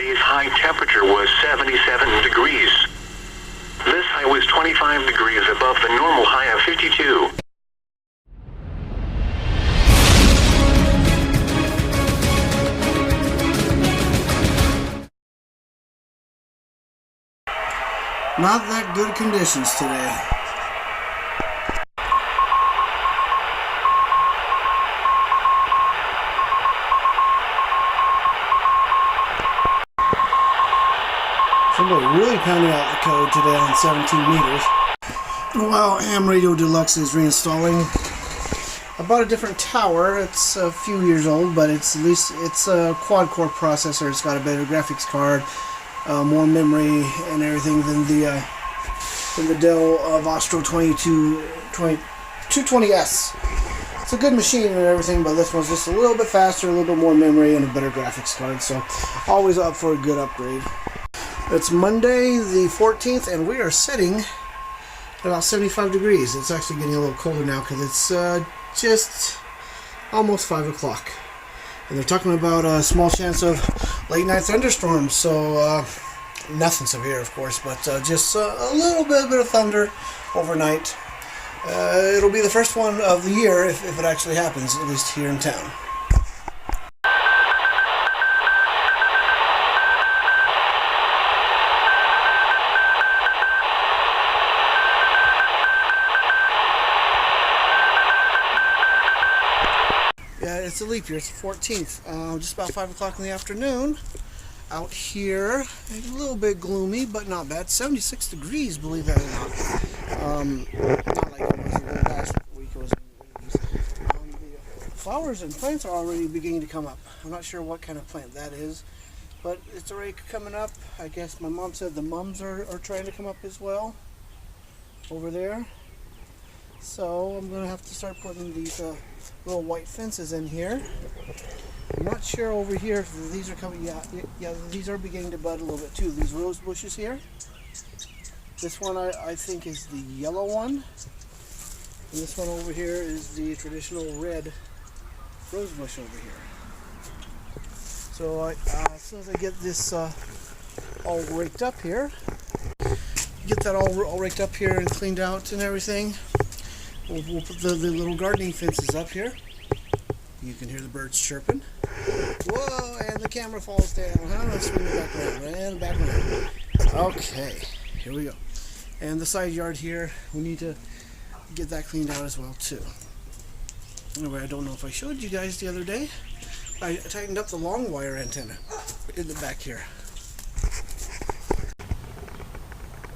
today's high temperature was 77 degrees. This high was 25 degrees above the normal high of 52. Not that good conditions today. Somebody really pounding out the code today on 17 meters. While Ham Radio Deluxe is reinstalling, I bought a different tower. It's a few years old, but it's a quad-core processor. It's got a better graphics card, more memory and everything than the Dell Vostro 220S. It's a good machine and everything, but this one's just a little bit faster, a little bit more memory, and a better graphics card. So always up for a good upgrade. It's Monday the 14th, and we are sitting at about 75 degrees. It's actually getting a little colder now because it's just almost 5 o'clock. And they're talking about a small chance of late night thunderstorms. So nothing severe, of course, but just a little bit of thunder overnight. It'll be the first one of the year if it actually happens, at least here in town. Yeah, it's a leap year. It's the 14th. Just about 5 o'clock in the afternoon. Out here, a little bit gloomy, but not bad. 76 degrees, believe that or not. Not like it was the last week. It was in the 80s. The flowers and plants are already beginning to come up. I'm not sure what kind of plant that is, but it's already coming up. I guess my mom said the mums are trying to come up as well over there. So I'm going to have to start putting these little white fences in here. I'm not sure over here if these are coming. Yeah, these are beginning to bud a little bit too. These rose bushes here. This one I think is the yellow one. And this one over here is the traditional red rose bush over here. So as soon as I get this all raked up here, get that all raked up here and cleaned out and everything, we'll put the little gardening fences up here. You can hear the birds chirping. Whoa, and the camera falls down. Let's swing it back around, and back around. Okay, here we go. And the side yard here, we need to get that cleaned out as well too. Anyway, I don't know if I showed you guys the other day. I tightened up the long wire antenna in the back here.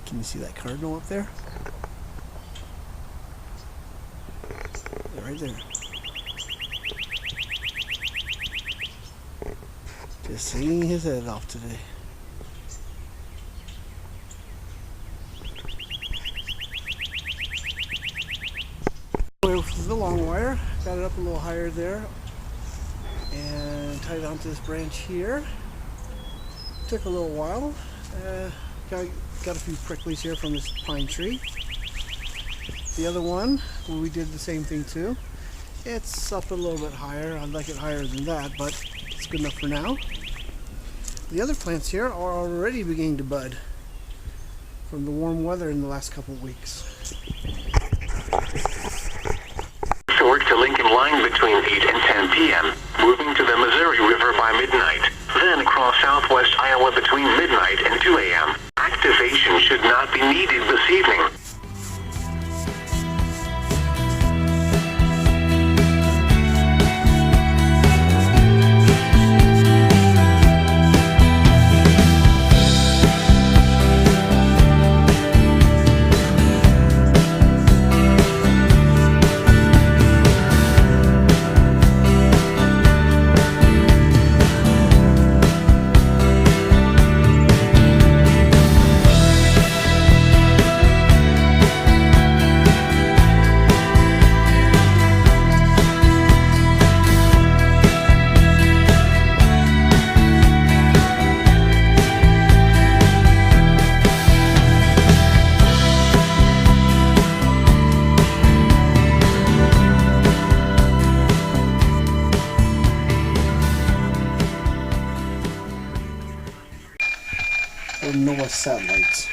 Can you see that cardinal up there? Right there. Just singing his head off today. With the long wire, got it up a little higher there, and tied it onto this branch here. Took a little while. Got a few pricklies here from this pine tree. The other one, we did the same thing too. It's up a little bit higher. I'd like it higher than that, but it's good enough for now. The other plants here are already beginning to bud from the warm weather in the last couple of weeks. Work to Lincoln Line between 8 and 10 p.m., moving to the Missouri River by midnight, then across southwest Iowa between midnight and 2 a.m. Activation should not be needed this evening. or north satellites.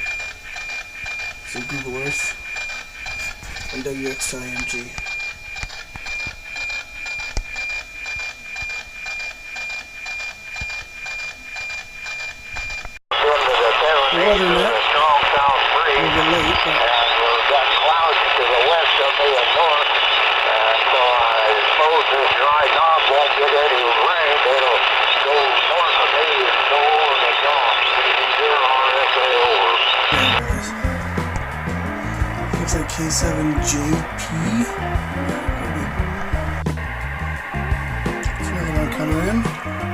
So Google Earth and WXIMG. The weather net, a little bit late, but we've got clouds to the west of me and north, so I suppose this dry knob won't get any rain. It'll go north of me and go over the top. RSA over. yeah, it looks like K7JP. There's another one coming in.